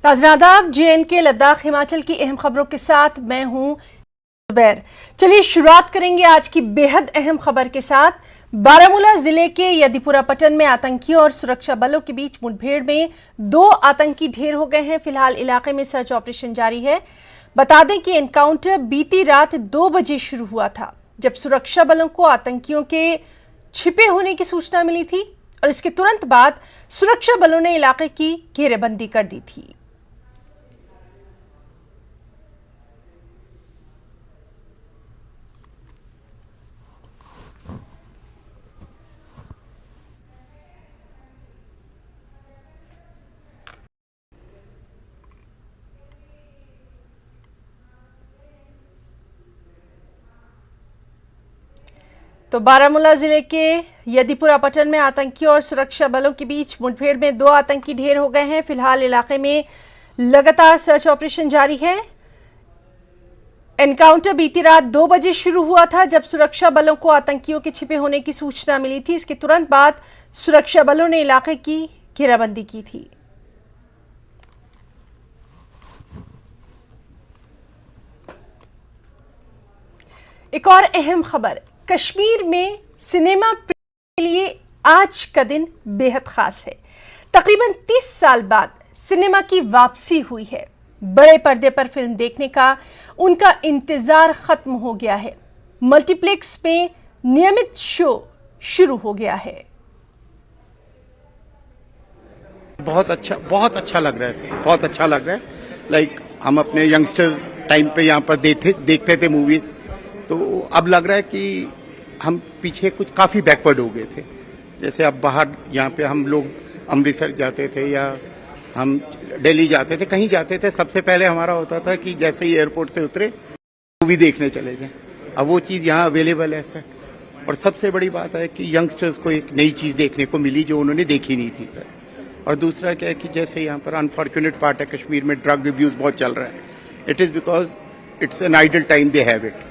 नाज़रीन, JNK लद्दाख हिमाचल की अहम खबरों के साथ मैं हूं जुबैर। चलिए शुरुआत करेंगे आज की बेहद अहम खबर के साथ। बारामूला जिले के यदीपुरा पट्टन में आतंकियों और सुरक्षा बलों के बीच मुठभेड़ में 2 आतंकी ढेर हो गए हैं। फिलहाल इलाके में सर्च ऑपरेशन जारी है। बता दें कि एनकाउंटर बीती रात 2 बजे शुरू हुआ था, जब सुरक्षा बलों को आतंकियों के छिपे होने की सूचना मिली थी और इसके तुरंत बाद सुरक्षा बलों ने इलाके की घेरेबंदी कर दी थी। तो बारामूला जिले के यदीपुरा पट्टन में आतंकियों और सुरक्षा बलों के बीच मुठभेड़ में 2 आतंकी ढेर हो गए हैं। फिलहाल इलाके में लगातार सर्च ऑपरेशन जारी है। एनकाउंटर बीती रात 2 बजे शुरू हुआ था, जब सुरक्षा बलों को आतंकियों के छिपे होने की सूचना मिली थी। इसके तुरंत बाद सुरक्षा बलों ने इलाके की घेराबंदी की थी। एक और अहम खबर, कश्मीर में सिनेमा के लिए आज का दिन बेहद खास है। तकरीबन 30 साल बाद सिनेमा की वापसी हुई है। बड़े पर्दे पर फिल्म देखने का उनका इंतजार खत्म हो गया है। मल्टीप्लेक्स में नियमित शो शुरू हो गया है। बहुत अच्छा लग रहा है, बहुत अच्छा लग रहा है। लाइक हम अपने यंगस्टर्स टाइम पे यहाँ पर देखते थे मूवीज, तो अब लग रहा है कि हम पीछे कुछ काफी बैकवर्ड हो गए थे। जैसे अब बाहर यहाँ पे हम लोग अमृतसर जाते थे या हम दिल्ली जाते थे, कहीं जाते थे, सबसे पहले हमारा होता था कि जैसे ही एयरपोर्ट से उतरे मूवी देखने चले जाएं। अब वो चीज़ यहाँ अवेलेबल है सर। और सबसे बड़ी बात है कि यंगस्टर्स को एक नई चीज़ देखने को मिली जो उन्होंने देखी नहीं थी सर। और दूसरा क्या है कि जैसे यहाँ पर अनफॉर्चुनेट पार्ट है, कश्मीर में ड्रग अब्यूज बहुत चल रहा है। It is because it's an idle time they have it.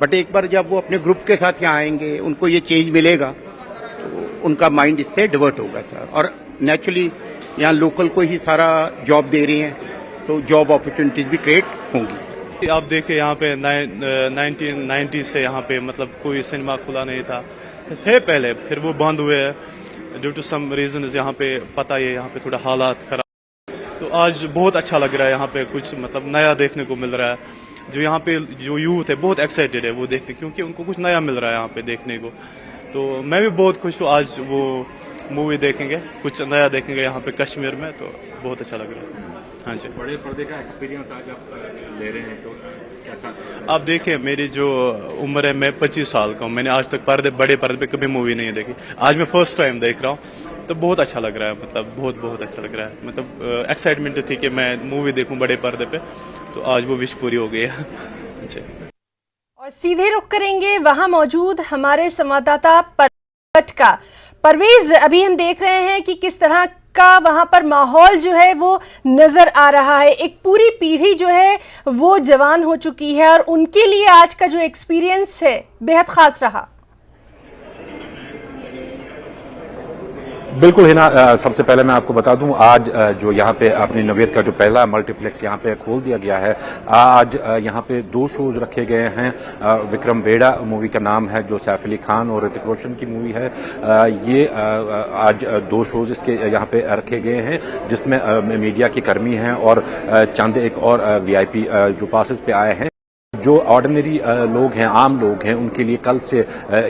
But एक बार जब वो अपने ग्रुप के साथ यहाँ आएंगे, उनको ये चेंज मिलेगा, तो उनका माइंड इससे डिवर्ट होगा सर। और नेचुरली यहाँ लोकल को ही सारा जॉब दे रहे हैं, तो जॉब अपॉर्चुनिटीज भी क्रिएट होंगी सर। आप देखिए यहाँ पे 1990 से यहाँ पे मतलब कोई सिनेमा खुला नहीं था, थे पहले, फिर वो बंद हुए हैं ड्यू टू सम रीजन। यहाँ पे पता है यहाँ पे थोड़ा हालात खराब, तो आज बहुत अच्छा लग रहा है। यहाँ पे कुछ मतलब नया देखने को मिल रहा है। जो यहाँ पे जो यूथ है बहुत एक्साइटेड है वो देखने, क्योंकि उनको कुछ नया मिल रहा है यहाँ पे देखने को। तो मैं भी बहुत खुश हूँ, आज वो मूवी देखेंगे, कुछ नया देखेंगे यहाँ पे कश्मीर में, तो बहुत अच्छा लग रहा है। हाँ जी, बड़े पर्दे का एक्सपीरियंस आज आप ले रहे हैं, तो कैसा? आप देखिए, मेरी जो उम्र है, मैं 25 साल का हूँ। मैंने आज तक बड़े पर्दे पे कभी मूवी नहीं देखी। आज मैं फर्स्ट टाइम देख रहा हूँ, तो बहुत अच्छा लग रहा है। मतलब बहुत अच्छा लग रहा है। मतलब एक्साइटमेंट थी कि मैं मूवी देखूं बड़े पर्दे पे, तो आज वो विश पूरी हो गई है। अच्छा, और सीधे रुख करेंगे वहां मौजूद हमारे संवाददाता परवेज का। परवेज, अभी हम देख रहे हैं कि किस तरह का वहां पर माहौल जो है वो नजर आ रहा है। एक पूरी पीढ़ी जो है वो जवान हो चुकी है और उनके लिए आज का जो एक्सपीरियंस है बेहद खास रहा। बिल्कुल हिना, सबसे पहले मैं आपको बता दूं, आज जो यहाँ पे अपनी नवियत का जो पहला मल्टीप्लेक्स यहाँ पे खोल दिया गया है। आज यहाँ पे 2 शोज रखे गए हैं। विक्रम बेड़ा मूवी का नाम है, जो सैफ अली खान और ऋतिक रोशन की मूवी है। ये आज 2 शोज इसके यहाँ पे रखे गए हैं, जिसमें मीडिया के कर्मी हैं और चंद एक और VIP जो पासेस पे आए हैं। जो ऑर्डिनरी लोग हैं, आम लोग हैं, उनके लिए कल से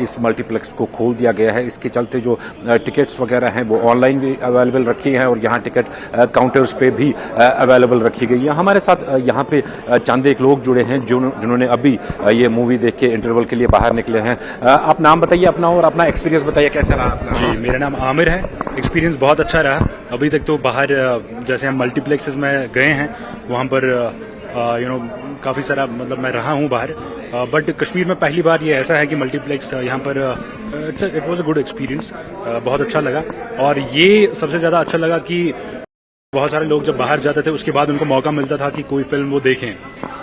इस मल्टीप्लेक्स को खोल दिया गया है। इसके चलते जो टिकट्स वगैरह हैं वो ऑनलाइन भी अवेलेबल रखी हैं और यहाँ टिकट काउंटर्स पे भी अवेलेबल रखी गई है। हमारे साथ यहाँ पे चंद एक लोग जुड़े हैं जिन्होंने अभी ये मूवी देख के इंटरवल के लिए बाहर निकले हैं। आप नाम बताइए अपना और अपना एक्सपीरियंस बताइए, कैसा रहा आपका? जी, मेरा नाम आमिर है। एक्सपीरियंस बहुत अच्छा रहा। अभी तक तो बाहर जैसे हम मल्टीप्लेक्सेस में गए हैं, वहाँ पर काफ़ी सारा मतलब मैं रहा हूँ बाहर, बट कश्मीर में पहली बार ये ऐसा है कि मल्टीप्लेक्स यहाँ पर it was a good experience. बहुत अच्छा लगा। और ये सबसे ज़्यादा अच्छा लगा कि बहुत सारे लोग जब बाहर जाते थे उसके बाद उनको मौका मिलता था कि कोई फिल्म वो देखें,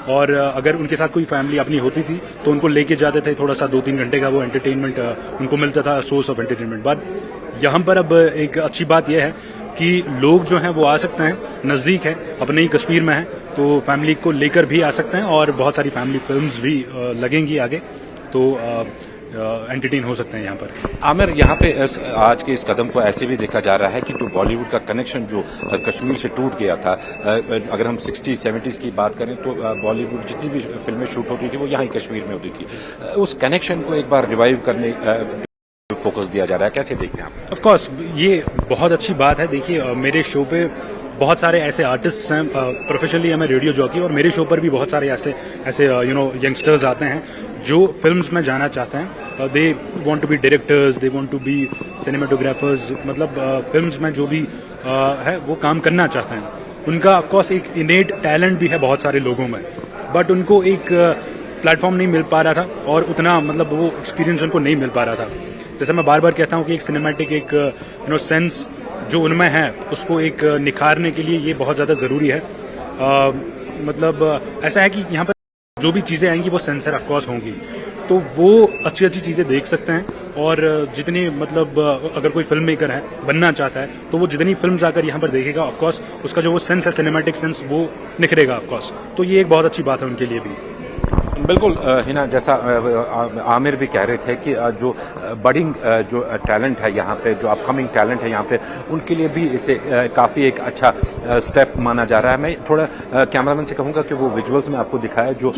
और अगर उनके साथ कोई फैमिली अपनी होती थी तो उनको लेके जाते थे। थोड़ा सा 2-3 घंटे का वो एंटरटेनमेंट उनको मिलता था, सोर्स ऑफ एंटरटेनमेंट। बट यहाँ पर अब एक अच्छी बात यह है कि लोग जो हैं वो आ सकते हैं, नज़दीक है, अपने ही कश्मीर में है, तो फैमिली को लेकर भी आ सकते हैं और बहुत सारी फैमिली फिल्म्स भी लगेंगी आगे, तो एंटरटेन हो सकते हैं यहाँ पर। आमिर, यहाँ पे आज के इस कदम को ऐसे भी देखा जा रहा है कि जो बॉलीवुड का कनेक्शन जो कश्मीर से टूट गया था, अगर हम 60-70s की बात करें तो बॉलीवुड जितनी भी फिल्में शूट होती थी वो यहाँ ही कश्मीर में होती थी, उस कनेक्शन को एक बार रिवाइव करने फोकस दिया जा रहा है, कैसे देखते हैं आप? ऑफ कोर्स ये बहुत अच्छी बात है। देखिए, मेरे शो पे बहुत सारे ऐसे आर्टिस्ट्स हैं, प्रोफेशनली मैं रेडियो जॉकी, और मेरे शो पर भी बहुत सारे ऐसे यंगस्टर्स आते हैं जो फिल्म्स में जाना चाहते हैं। They want to be directors, they want to be cinematographers, मतलब फिल्म्स में जो भी है वो काम करना चाहते हैं। उनका ऑफ कोर्स एक इनेट टैलेंट भी है बहुत सारे लोगों में, बट उनको एक प्लेटफॉर्म नहीं मिल पा रहा था और उतना मतलब वो एक्सपीरियंस उनको नहीं मिल पा रहा था। जैसे मैं बार बार कहता हूँ कि एक सिनेमैटिक एक सेंस जो उनमें है उसको एक निखारने के लिए ये बहुत ज़्यादा ज़रूरी है। मतलब ऐसा है कि यहाँ पर जो भी चीज़ें आएंगी वो सेंसर ऑफ कोर्स होंगी, तो वो अच्छी अच्छी चीज़ें देख सकते हैं, और जितनी मतलब अगर कोई फिल्म मेकर है बनना चाहता है तो वो जितनी फिल्म्स आकर यहाँ पर देखेगा ऑफ कोर्स उसका जो वो सेंस है, सिनेमैटिक सेंस, वो निखरेगा ऑफ कोर्स। तो ये एक बहुत अच्छी बात है उनके लिए भी। बिल्कुल हिना, जैसा आमिर भी कह रहे थे कि जो बडिंग जो टैलेंट है यहाँ पे, जो अपकमिंग टैलेंट है यहाँ पे, उनके लिए भी इसे काफ़ी एक अच्छा स्टेप माना जा रहा है। मैं थोड़ा कैमरामैन से कहूँगा कि वो विजुअल्स में आपको दिखाया जो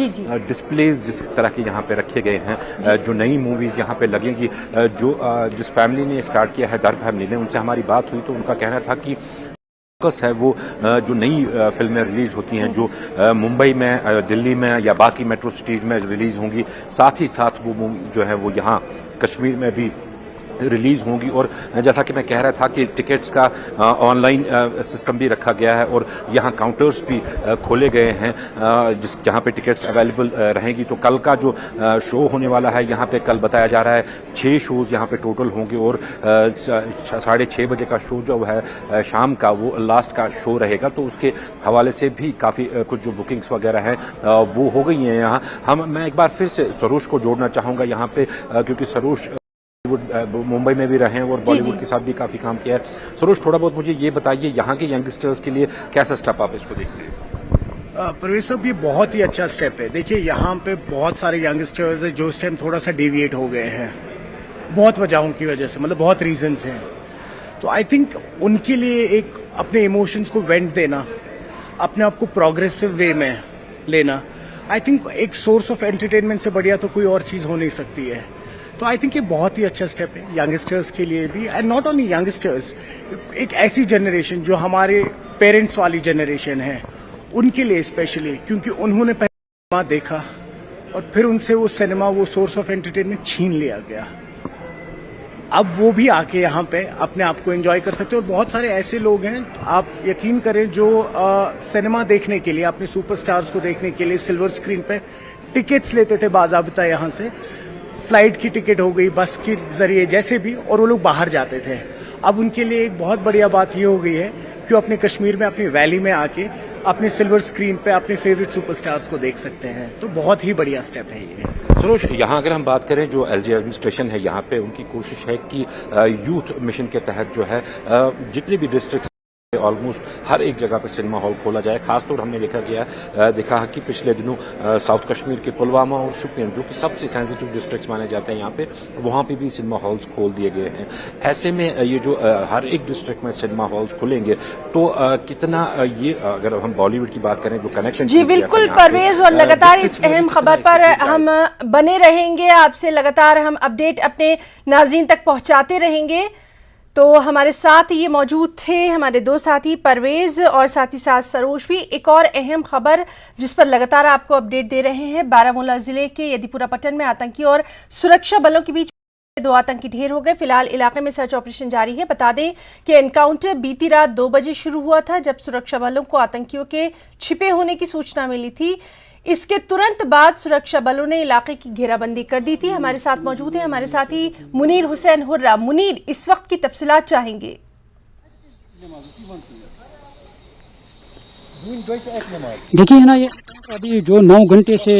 डिस्प्लेज जिस तरह के यहाँ पे रखे गए हैं, जो नई मूवीज़ यहाँ पे लगेंगी, जिस फैमिली ने स्टार्ट किया है, दर फैमिली ने, उनसे हमारी बात हुई तो उनका कहना था कि फोकस है वो जो नई फिल्में रिलीज होती हैं जो मुंबई में, दिल्ली में या बाकी मेट्रो सिटीज़ में रिलीज होंगी, साथ ही साथ वो मूवी जो है वो यहाँ कश्मीर में भी रिलीज होंगी। और जैसा कि मैं कह रहा था कि टिकट्स का ऑनलाइन सिस्टम भी रखा गया है और यहाँ काउंटर्स भी खोले गए हैं जहाँ पे टिकट्स अवेलेबल रहेंगी। तो कल का जो शो होने वाला है यहाँ पे, कल बताया जा रहा है 6 शोज़ यहाँ पे टोटल होंगे और 6:30 बजे का शो जो है शाम का, वो लास्ट का शो रहेगा। तो उसके हवाले से भी काफ़ी कुछ जो बुकिंग्स वगैरह हैं वो हो गई हैं यहाँ। मैं एक बार फिर से सरोज को जोड़ना चाहूँगा यहाँ पे, क्योंकि सरोज मुंबई में भी रहे हैं और बॉलीवुड के साथ भी काफी काम किया है। सरोज, थोड़ा बहुत मुझे ये बताइए, यहाँ के यंगस्टर्स के लिए कैसा स्टेप आप इसको देखते हैं? परवेज साहब, ये बहुत ही अच्छा स्टेप है। देखिए, यहाँ पे बहुत सारे यंगस्टर्स हैं जो इस टाइम थोड़ा सा डेविएट हो गए हैं, बहुत वजहों की वजह से, मतलब बहुत रीजंस हैं। तो आई थिंक उनके लिए एक अपने इमोशंस को वेंट देना, अपने आप को प्रोग्रेसिव वे में लेना, आई थिंक एक सोर्स ऑफ एंटरटेनमेंट से बढ़िया तो कोई और चीज हो नहीं सकती है। तो आई थिंक ये बहुत ही अच्छा स्टेप है यंगस्टर्स के लिए भी, एंड नॉट ओनली यंगस्टर्स, एक ऐसी जनरेशन जो हमारे पेरेंट्स वाली जनरेशन है उनके लिए स्पेशली, क्योंकि उन्होंने पहले सिनेमा देखा और फिर उनसे वो सिनेमा, वो सोर्स ऑफ एंटरटेनमेंट छीन लिया गया। अब वो भी आके यहाँ पे अपने आप को एंजॉय कर सकते हैं। और बहुत सारे ऐसे लोग हैं, आप यकीन करें, जो सिनेमा देखने के लिए, अपने सुपरस्टार्स को देखने के लिए सिल्वर स्क्रीन पे टिकट्स लेते थे बाज़ाब्ता यहाँ से, फ्लाइट की टिकट हो गई, बस के जरिए, जैसे भी, और वो लोग बाहर जाते थे। अब उनके लिए एक बहुत बढ़िया बात ये हो गई है कि वो अपने कश्मीर में, अपनी वैली में आके अपने सिल्वर स्क्रीन पे अपने फेवरेट सुपरस्टार्स को देख सकते हैं। तो बहुत ही बढ़िया स्टेप है ये। सरोज, यहाँ अगर हम बात करें, जो एलजी एडमिनिस्ट्रेशन है यहाँ पे, उनकी कोशिश है कि यूथ मिशन के तहत जो है जितने भी डिस्ट्रिक्ट ऑलमोस्ट हर एक जगह पे सिनेमा हॉल खोला जाए। खासतौर हमने देखा कि पिछले दिनों साउथ कश्मीर के पुलवामा और शोपियान, जो कि सबसे सेंसिटिव डिस्ट्रिक्ट्स माने जाते हैं यहाँ पे, वहाँ पे भी सिनेमा हॉल्स खोल दिए गए हैं। ऐसे में ये जो हर एक डिस्ट्रिक्ट में सिनेमा हॉल्स खुलेंगे तो कितना ये, अगर हम बॉलीवुड की बात करें, जो कनेक्शन, जी बिल्कुल परवेज, और लगातार इस अहम खबर पर हम बने रहेंगे, आपसे लगातार हम अपडेट अपने नाजरीन तक पहुंचाते रहेंगे। तो हमारे साथ ये मौजूद थे हमारे दो साथी परवेज और साथ ही साथ सरोज भी। एक और अहम खबर जिस पर लगातार आपको अपडेट दे रहे हैं, बारामूला जिले के यदीपुरा पट्टन में आतंकी और सुरक्षा बलों के बीच 2 आतंकी ढेर हो गए। फिलहाल इलाके में सर्च ऑपरेशन जारी है। बता दें कि एनकाउंटर बीती रात 2 बजे शुरू हुआ था, जब सुरक्षा बलों को आतंकियों के छिपे होने की सूचना मिली थी। इसके तुरंत बाद सुरक्षा बलों ने इलाके की घेराबंदी कर दी थी। हमारे साथ मौजूद हैं हमारे साथी मुनीर हुसैन हुर्रा। मुनीर, इस वक्त की तफसीलात चाहेंगे। देखिए है ना, ये अभी जो 9 घंटे से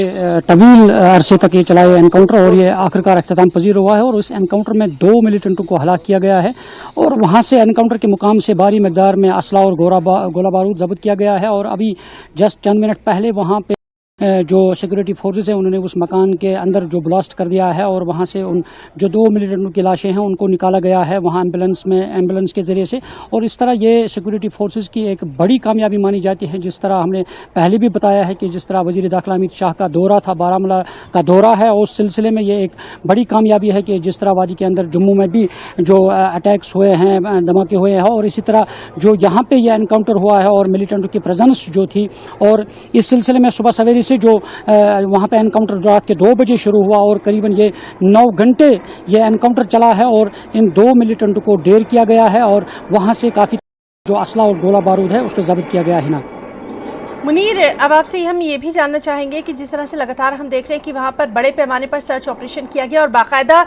तवील अरसे तक ये चला है एनकाउंटर, और ये आखिरकार अख्ताम पजीर हुआ है। और इस एनकाउंटर में 2 मिलिटेंटों को हलाक किया गया है, और वहाँ से एनकाउंटर के मुकाम से भारी मकदार में असला और गोला बारूद जब्त किया गया है। और अभी जस्ट चंद मिनट पहले वहाँ पे जो सिक्योरिटी फोर्सेस हैं उन्होंने उस मकान के अंदर जो ब्लास्ट कर दिया है, और वहाँ से उन जो 2 मिलिटेंटों की लाशें हैं उनको निकाला गया है वहाँ एम्बुलेंस के ज़रिए से। और इस तरह ये सिक्योरिटी फोर्सेस की एक बड़ी कामयाबी मानी जाती है। जिस तरह हमने पहले भी बताया है कि जिस तरह वज़ीर दाखिला अमित शाह का दौरा था, बारामूला का दौरा है, और उस सिलसिले में ये एक बड़ी कामयाबी है कि जिस तरह वादी के अंदर जम्मू में भी जो अटैक्स हुए हैं, धमाके हुए हैं, और इसी तरह जो यहाँ पे ये एनकाउंटर हुआ है और मिलिटेंटों की प्रेजेंस जो थी, और इस सिलसिले में सुबह सवेरे से जो वहाँ पे एनकाउंटर रात के 2 बजे शुरू हुआ, और करीबन ये 9 घंटे ये एनकाउंटर चला है, और इन 2 मिलिटेंटों को ढेर किया गया है, और वहाँ से काफ़ी जो असला और गोला बारूद है उसको जब्त किया गया है ना। मुनीर, अब आपसे हम ये भी जानना चाहेंगे कि जिस तरह से लगातार हम देख रहे हैं कि वहाँ पर बड़े पैमाने पर सर्च ऑपरेशन किया गया, और बाकायदा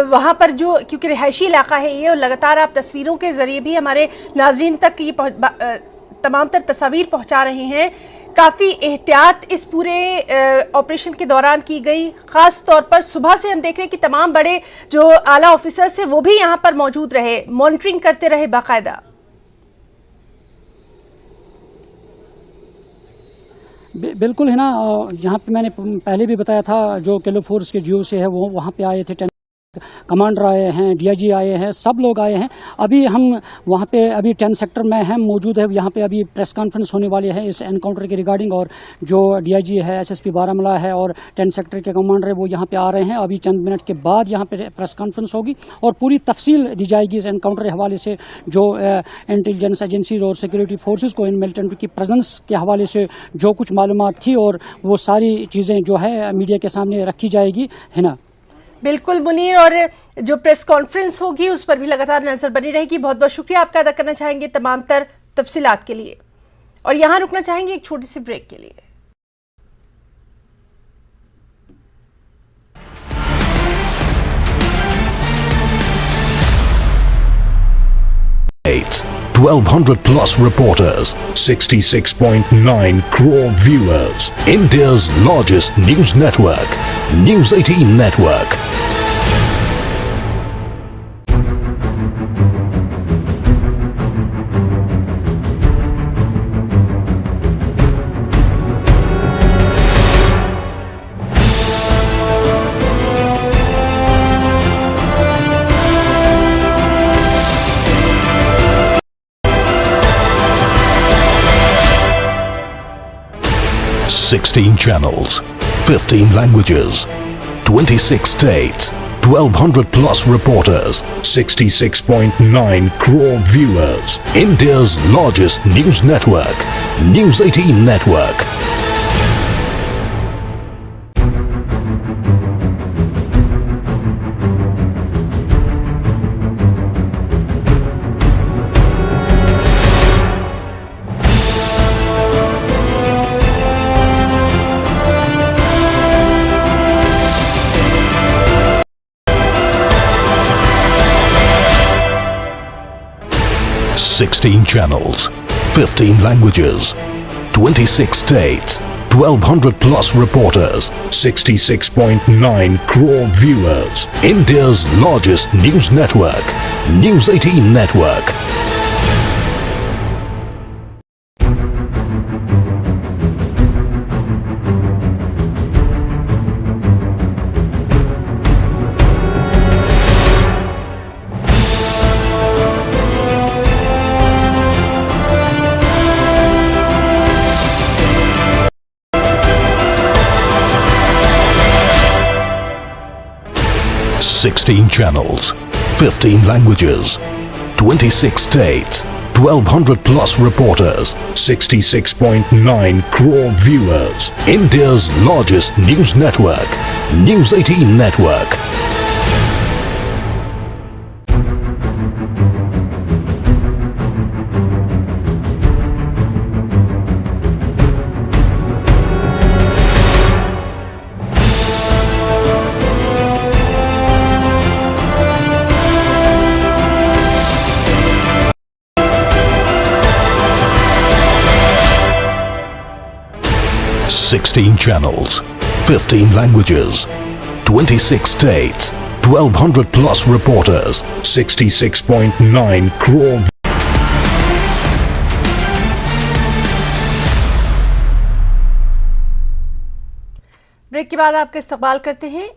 वहाँ पर जो, क्योंकि रिहायशी इलाका है ये, और लगातार आप तस्वीरों के जरिए भी हमारे नाजरीन तक ये तमाम तर तस्वीर पहुँचा रहे हैं, काफ़ी एहतियात इस पूरे ऑपरेशन के दौरान की गई। ख़ास तौर पर सुबह से हम देख रहे हैं कि तमाम बड़े जो आला ऑफिसर्स हैं वो भी यहाँ पर मौजूद रहे, मॉनिटरिंग करते रहे बाकायदा। बिल्कुल है ना, यहाँ पे मैंने पहले भी बताया था, जो केलो फोर्स के जीओ से है वो वहाँ पे आए थे, कमांडर आए हैं, डीआईजी आए हैं, सब लोग आए हैं। अभी हम वहाँ पे अभी 10 सेक्टर में हम मौजूद है। यहाँ पे अभी प्रेस कॉन्फ्रेंस होने वाली है इस एनकाउंटर के रिगार्डिंग, और जो डीआईजी है, एसएसपी बारामूला है, और 10 सेक्टर के कमांडर है वो यहाँ पे आ रहे हैं। अभी चंद मिनट के बाद यहाँ पे प्रेस कॉन्फ्रेंस होगी और पूरी तफसील दी जाएगी इस एनकाउंटर के हवाले से। जो इंटेलिजेंस एजेंसीज और सिक्योरिटी फोर्सेज को इन मिलिटेंट की प्रेजेंस के हवाले से जो कुछ मालूमात थी, और वो सारी चीज़ें जो है मीडिया के सामने रखी जाएगी, है ना। बिल्कुल मुनीर, और जो प्रेस कॉन्फ्रेंस होगी उस पर भी लगातार नजर बनी रहेगी। बहुत बहुत शुक्रिया आपका अदा करना चाहेंगे तमाम तर तफसीलात के लिए, और यहाँ रुकना चाहेंगे एक छोटी सी ब्रेक के लिए। 1,200 plus reporters, 66.9 crore viewers. India's largest news network, News 18 Network. Sixteen channels, 15 languages, 26 states, 1,200 plus reporters, 66.9 crore viewers. India's largest news network, News 18 Network. Sixteen channels, 15 languages, 26 states, 1,200 plus reporters, 66.9 crore viewers. India's largest news network, News 18 Network. Sixteen channels, 15 languages, 26 states, 1,200 plus reporters, 66.9 crore viewers. India's largest news network, News 18 Network. 16 channels, 15 languages, 26 states, 1200 plus reporters, 66.9 crore. Break के बाद आपका इस्तकबाल करते हैं।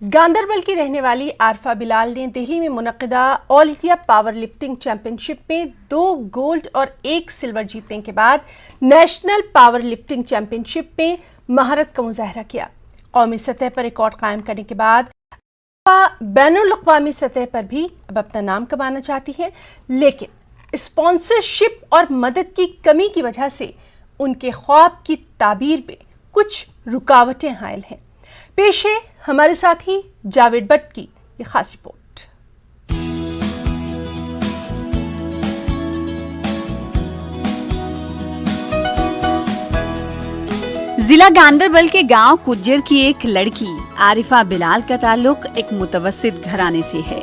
गांदरबल की रहने वाली आरफा बिलाल ने दिल्ली में मुनक्किदा all India power lifting championship में 2 गोल्ड और 1 सिल्वर जीतने के बाद नेशनल पावर लिफ्टिंग चैंपियनशिप में महारत का मुजाहरा किया। कौमी सतह पर रिकॉर्ड कायम करने के बाद बैनुल अक़वामी सतह पर भी अब अपना नाम कमाना चाहती है, लेकिन स्पॉन्सरशिप और मदद की कमी की वजह से उनके ख्वाब की ताबीर में कुछ रुकावटें हायल हैं। पेश है हमारे साथी जावेद भट्ट की ये खास रिपोर्ट। जिला गांदरबल के गांव कुज्जर की एक लड़की आरिफा बिलाल का ताल्लुक एक मुतवस्सित घराने से है।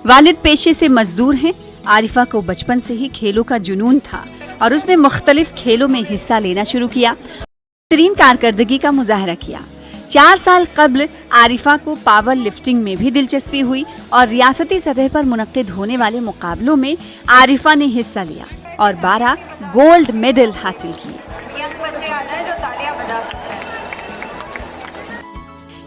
वालिद पेशे से मजदूर हैं। आरिफा को बचपन से ही खेलों का जुनून था और उसने मुख्तलिफ खेलों में हिस्सा लेना शुरू किया। बेहतरीन कारकर्दगी का मुजाहरा किया। 4 साल कबल आरिफा को पावर लिफ्टिंग में भी दिलचस्पी हुई और रियासती सतह पर मुनक्किद होने वाले मुकाबलों में आरिफा ने हिस्सा लिया और 12 गोल्ड मेडल हासिल किए।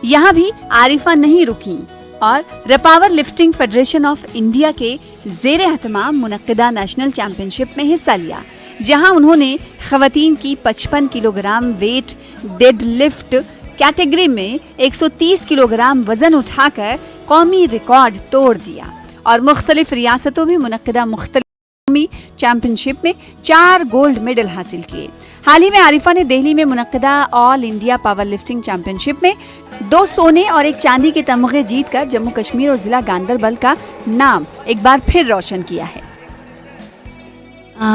यहाँ भी आरिफा नहीं रुकी और power lifting federation of India के ज़ेरे एहतमाम मुनक्किदा नेशनल चैंपियनशिप में हिस्सा लिया, जहां उन्होंने खवातीन की 55 kilogram weight dead lift category में 130 किलोग्राम वजन उठाकर कौमी रिकॉर्ड तोड़ दिया और मुख्तलिफ रियासतों में मुनक्किदा मुख्तलिफ कौमी चैंपियनशिप में 4 गोल्ड मेडल हासिल किए। हाल ही में आरिफा ने दिल्ली में मुनक्किदा all India power lifting championship में 2 सोने और 1 चांदी के तमगे जीतकर जम्मू कश्मीर और जिला गांदरबल का नाम एक बार फिर रोशन किया है।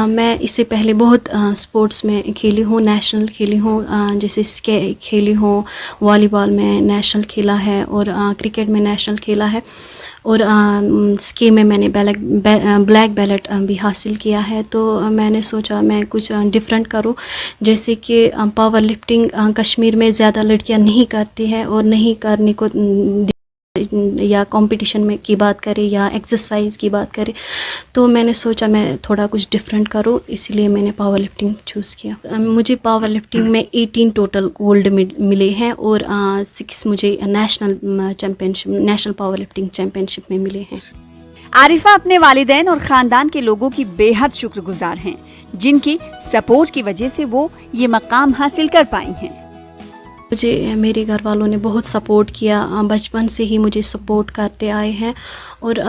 मैं इससे पहले बहुत स्पोर्ट्स में खेली हूँ, नेशनल खेली हूँ, जैसे स्के खेली हूँ, वॉलीबॉल में नेशनल खेला है और क्रिकेट में नेशनल खेला है और स्के में मैंने ब्लैक बेल्ट भी हासिल किया है। तो मैंने सोचा मैं कुछ डिफरेंट करूँ, जैसे कि पावर लिफ्टिंग कश्मीर में ज़्यादा लड़कियाँ नहीं करती हैं और नहीं करने को, या कंपटीशन में की बात करें या एक्सरसाइज की बात करें, तो मैंने सोचा मैं थोड़ा कुछ डिफरेंट करूं, इसलिए मैंने पावर लिफ्टिंग चूज़ किया। मुझे पावर लिफ्टिंग में 18 टोटल गोल्ड मिले हैं और 6 मुझे नेशनल पावर लिफ्टिंग चैंपियनशिप में मिले हैं। आरिफा अपने वालिदैन और ख़ानदान के लोगों की बेहद शुक्रगुजार हैं, जिनकी सपोर्ट की वजह से वो ये मकाम हासिल कर पाई हैं। मुझे मेरे घर वालों ने बहुत सपोर्ट किया, बचपन से ही मुझे सपोर्ट करते आए हैं और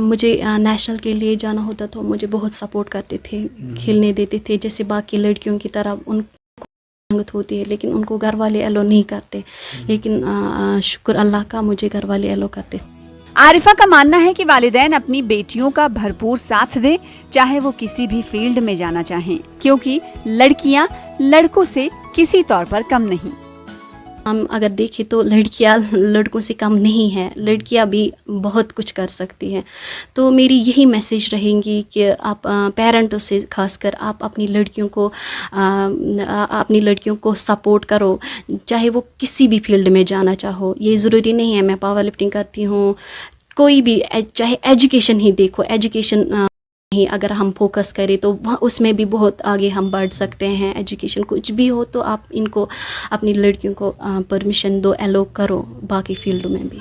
मुझे नेशनल के लिए जाना होता तो मुझे बहुत सपोर्ट करते थे, खेलने देते थे, जैसे बाकी लड़कियों की तरह उनको संगत होती है, लेकिन उनको घर वाले अलो नहीं करते, लेकिन शुक्र अल्लाह का मुझे घर वाले अलो करते। आरिफा का मानना है कि वालिदैन अपनी बेटियों का भरपूर साथ दें, चाहे वो किसी भी फील्ड में जाना चाहें, क्योंकि लड़कियां लड़कों से किसी तौर पर कम नहीं। हम अगर देखें तो लड़कियां लड़कों से कम नहीं हैं, लड़कियां भी बहुत कुछ कर सकती हैं। तो मेरी यही मैसेज रहेंगी कि आप पेरेंट्स से खासकर आप अपनी लड़कियों को सपोर्ट करो, चाहे वो किसी भी फील्ड में जाना चाहो। ये ज़रूरी नहीं है मैं पावर लिफ्टिंग करती हूँ, कोई भी, चाहे एजुकेशन ही देखो, एजुकेशन अगर हम फोकस करें तो उसमें भी बहुत आगे हम बढ़ सकते हैं। एजुकेशन कुछ भी हो तो आप इनको अपनी लड़कियों को परमिशन दो, एलो करो बाकी फील्डों में भी।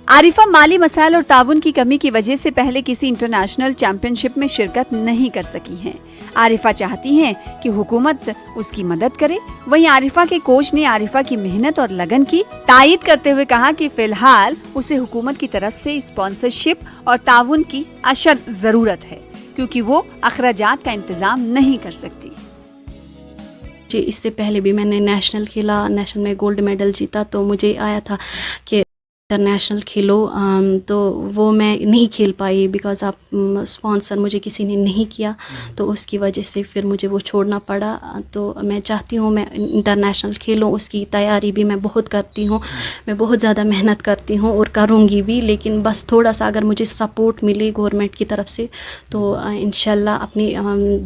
आरिफा माली मसाइल और ताउन की कमी की वजह से पहले किसी इंटरनेशनल चैंपियनशिप में शिरकत नहीं कर सकी हैं। आरिफा चाहती हैं कि हुकूमत उसकी मदद करे। वहीं आरिफा के कोच ने आरिफा की मेहनत और लगन की तायीद करते हुए कहा कि फिलहाल उसे हुकूमत की तरफ से स्पॉन्सरशिप और ताउन की अशद जरूरत है, क्योंकि वो अखराजात का इंतजाम नहीं कर सकती। इससे पहले भी मैंने नेशनल खेला, नेशनल में गोल्ड मेडल जीता, तो मुझे आया था कि इंटरनेशनल खेलो, तो वो मैं नहीं खेल पाई बिकॉज़ आप स्पॉन्सर मुझे किसी ने नहीं किया, तो उसकी वजह से फिर मुझे वो छोड़ना पड़ा। तो मैं चाहती हूँ मैं इंटरनेशनल खेलूँ, उसकी तैयारी भी मैं बहुत करती हूँ, मैं बहुत ज़्यादा मेहनत करती हूँ और करूँगी भी, लेकिन बस थोड़ा सा अगर मुझे सपोर्ट मिले गवर्नमेंट की तरफ से तो इंशाल्लाह अपने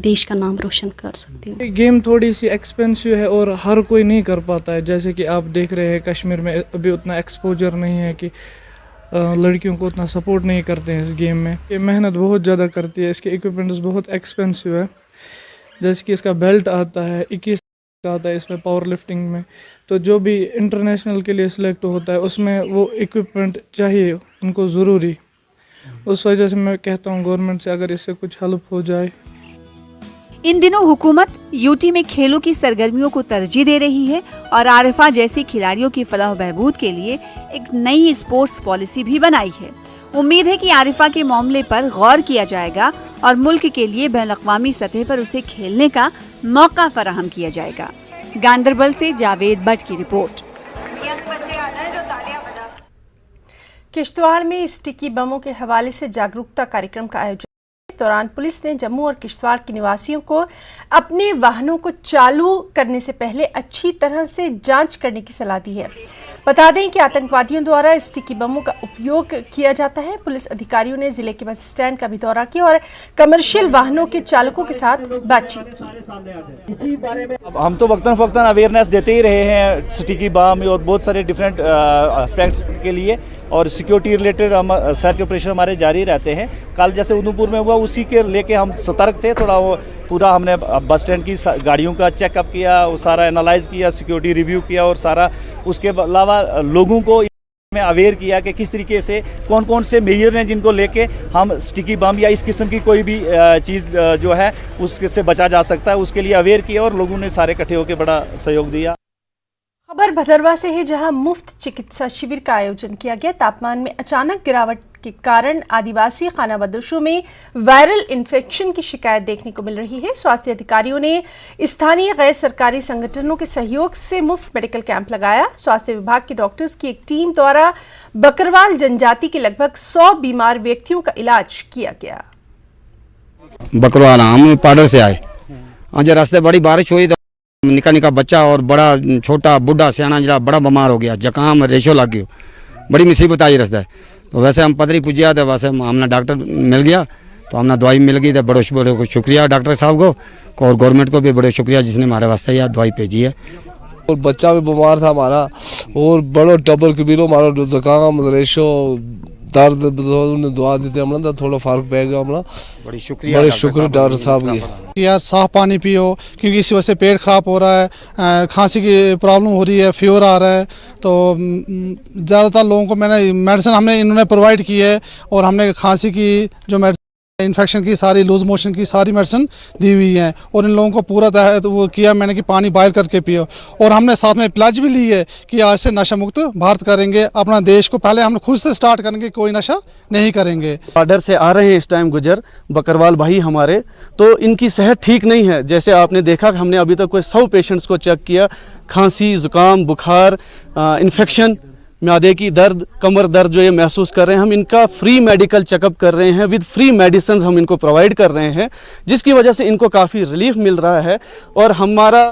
देश का नाम रोशन कर सकती हूँ। गेम थोड़ी सी एक्सपेंसिव है और हर कोई नहीं कर पाता है। जैसे कि आप देख रहे हैं कश्मीर में अभी उतना एक्सपोजर नहीं है कि लड़कियों को उतना सपोर्ट नहीं करते हैं इस गेम में। ये मेहनत बहुत ज़्यादा करती है, इसके इक्विपमेंट्स बहुत एक्सपेंसिव है। जैसे कि इसका बेल्ट आता है 21 का आता है इसमें पावर लिफ्टिंग में, तो जो भी इंटरनेशनल के लिए सिलेक्ट होता है उसमें वो इक्विपमेंट चाहिए उनको ज़रूरी। उस वजह से मैं कहता हूँ गवर्नमेंट से अगर इससे कुछ हेल्प हो जाए। इन दिनों हुकूमत यूटी में खेलों की सरगर्मियों को तरजीह दे रही है और आरिफा जैसे खिलाड़ियों की फलाह बहबूद के लिए एक नई स्पोर्ट्स पॉलिसी भी बनाई है। उम्मीद है कि आरिफा के मामले पर गौर किया जाएगा और मुल्क के लिए बैनुल-अक़वामी सतह पर उसे खेलने का मौका फराहम किया जाएगा। गांदरबल से जावेद भट्ट की रिपोर्ट। किश्तवाड़ में स्टिकी बमों के हवाले से जागरूकता कार्यक्रम का आयोजन। इस दौरान पुलिस ने जम्मू और किश्तवाड़ के निवासियों को अपने वाहनों को चालू करने से पहले अच्छी तरह से जांच करने की सलाह दी है। बता दें कि आतंकवादियों द्वारा स्टिकी बमों का उपयोग किया जाता है। पुलिस अधिकारियों ने जिले के बस स्टैंड का भी दौरा किया और कमर्शियल वाहनों के चालकों के साथ बातचीत की। हम तो वक्तन फ़वक्तन अवेयरनेस देते ही रहे हैं स्टिकी बम और बहुत सारे डिफरेंट एस्पेक्ट्स के लिए, और सिक्योरिटी रिलेटेड हम सर्च ऑपरेशन हमारे जारी रहते हैं। कल जैसे उधमपुर में हुआ उसी के लेके हम सतर्क थे थोड़ा। वो पूरा हमने बस स्टैंड की गाड़ियों का चेकअप किया, वो सारा एनालाइज किया, सिक्योरिटी रिव्यू किया और सारा उसके अलावा लोगों को में अवेयर किया कि किस तरीके से कौन कौन से मेजर हैं जिनको लेके हम स्टिकी बम या इस किस्म की कोई भी चीज़ जो है उससे बचा जा सकता है, उसके लिए अवेयर किया और लोगों ने सारे इकट्ठे होकर बड़ा सहयोग दिया। खबर भदरवा से है, जहां मुफ्त चिकित्सा शिविर का आयोजन किया गया। तापमान में अचानक गिरावट के कारण आदिवासी खाना बदोशों में वायरल इन्फेक्शन की शिकायत देखने को मिल रही है। स्वास्थ्य अधिकारियों ने स्थानीय गैर सरकारी संगठनों के सहयोग से मुफ्त मेडिकल कैंप लगाया। स्वास्थ्य विभाग के डॉक्टर्स की एक टीम द्वारा बकरवाल जनजाति के लगभग 100 बीमार व्यक्तियों का इलाज किया गया। बकरवाल हम पाडर से आए, आज रास्ते बड़ी बारिश हुई तो निका निका बच्चा और बड़ा छोटा बुढ़ा सियाना जरा बड़ा बीमार हो गया, जकाम रेशो लग गई, बड़ी मुसीबत आई रास्ते। तो वैसे हम पदरी पुजिया तो वैसे हमने डॉक्टर मिल गया, तो हमने दवाई मिल गई। तो बड़े शुक्रिया डॉक्टर साहब को और गवर्नमेंट को भी बड़े शुक्रिया जिसने हमारे वास्ते यह दवाई भेजी है। और बच्चा भी बीमार था हमारा, और बड़ो डबल कबीरो हमारा जकाम रेशो दर्द दुआ दी हमने तो थोड़ा फर्क पै गया। हमारा बड़ी शुक्रिया डॉक्टर साहब की। यार साफ पानी पियो, क्योंकि इसी वजह से पेट खराब हो रहा है, खांसी की प्रॉब्लम हो रही है, फीवर आ रहा है। तो ज़्यादातर लोगों को मैंने मेडिसिन हमने इन्होंने प्रोवाइड की है, और हमने खांसी की जो मेडिसिन इन्फेक्शन की सारी लूज मोशन की सारी मेडिसिन दी हुई है, और इन लोगों को पूरा तो वो किया मैंने कि पानी बॉयल करके पियो। और हमने साथ में प्लेज भी ली है कि आज से नशा मुक्त भारत करेंगे, अपना देश को पहले हम खुद से स्टार्ट करेंगे, कोई नशा नहीं करेंगे। बॉर्डर से आ रहे हैं इस टाइम गुजर बकरवाल भाई हमारे, तो इनकी सेहत ठीक नहीं है। जैसे आपने देखा कि हमने अभी तक कोई 100 पेशेंट्स को चेक किया, खांसी जुकाम बुखार इन्फेक्शन म्यादे की दर्द कमर दर्द जो ये महसूस कर रहे हैं, हम इनका फ्री मेडिकल चेकअप कर रहे हैं, विद फ्री मेडिसिन हम इनको प्रोवाइड कर रहे हैं, जिसकी वजह से इनको काफ़ी रिलीफ मिल रहा है। और हमारा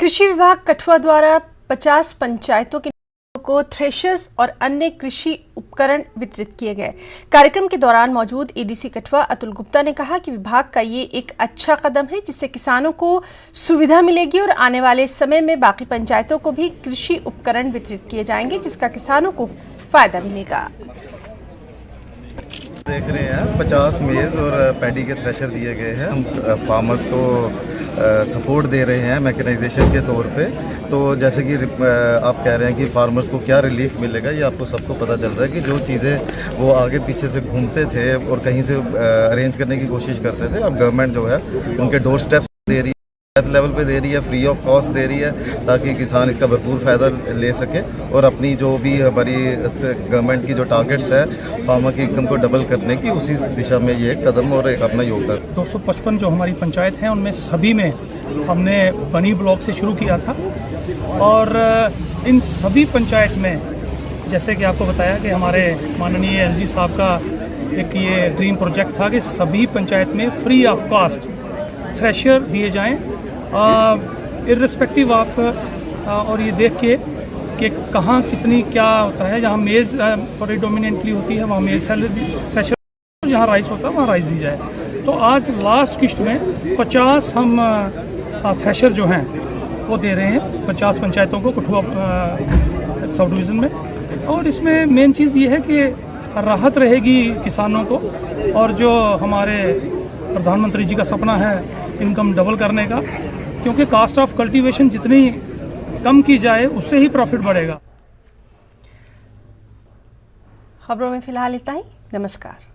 कृषि विभाग कठुआ द्वारा 50 पंचायतों के को थ्रेशर्स और अन्य कृषि उपकरण वितरित किए गए। कार्यक्रम के दौरान मौजूद एडीसी कठुआ अतुल गुप्ता ने कहा कि विभाग का ये एक अच्छा कदम है, जिससे किसानों को सुविधा मिलेगी और आने वाले समय में बाकी पंचायतों को भी कृषि उपकरण वितरित किए जाएंगे, जिसका किसानों को फायदा मिलेगा। देख रहे हैं 50 मेज और पैडी के थ्रेशर दिए गए हैं। हम फार्मर्स को सपोर्ट दे रहे हैं मैकेनाइजेशन के तौर पे। तो जैसे कि आप कह रहे हैं कि फार्मर्स को क्या रिलीफ मिलेगा, ये आपको सबको पता चल रहा है कि जो चीज़ें वो आगे पीछे से घूमते थे और कहीं से अरेंज करने की कोशिश करते थे, अब गवर्नमेंट जो है उनके डोर स्टेप्स दे रही है, लेवल पे दे रही है, फ्री ऑफ कॉस्ट दे रही है, ताकि किसान इसका भरपूर फ़ायदा ले सके और अपनी जो भी हमारी गवर्नमेंट की जो टारगेट्स है फार्मर की इनकम को डबल करने की, उसी दिशा में ये एक कदम और एक अपना योगदान। 255 जो हमारी पंचायत हैं उनमें सभी में हमने बनी ब्लॉक से शुरू किया था, और इन सभी पंचायत में जैसे कि आपको बताया कि हमारे माननीय एलजी साहब का एक ये ड्रीम प्रोजेक्ट था कि सभी पंचायत में फ्री ऑफ कॉस्ट थ्रेशर दिए जाएं इर्रिस्पेक्टिव ऑफ और ये देख के कि कहाँ कितनी क्या होता है। जहाँ मेज़ प्रेडोमिनेंटली होती है वहाँ मेज़ थ्रेशर, जहाँ राइस होता है वहाँ राइस दी जाए। तो आज लास्ट किश्त में 50 हम थ्रेशर जो हैं वो दे रहे हैं 50 पंचायतों को कठुआ सब डिवीज़न में। और इसमें मेन चीज़ ये है कि राहत रहेगी किसानों को, और जो हमारे प्रधानमंत्री जी का सपना है इनकम डबल करने का, क्योंकि कास्ट ऑफ कल्टीवेशन जितनी कम की जाए उससे ही प्रॉफिट बढ़ेगा। खबरों में फिलहाल इतना ही। नमस्कार।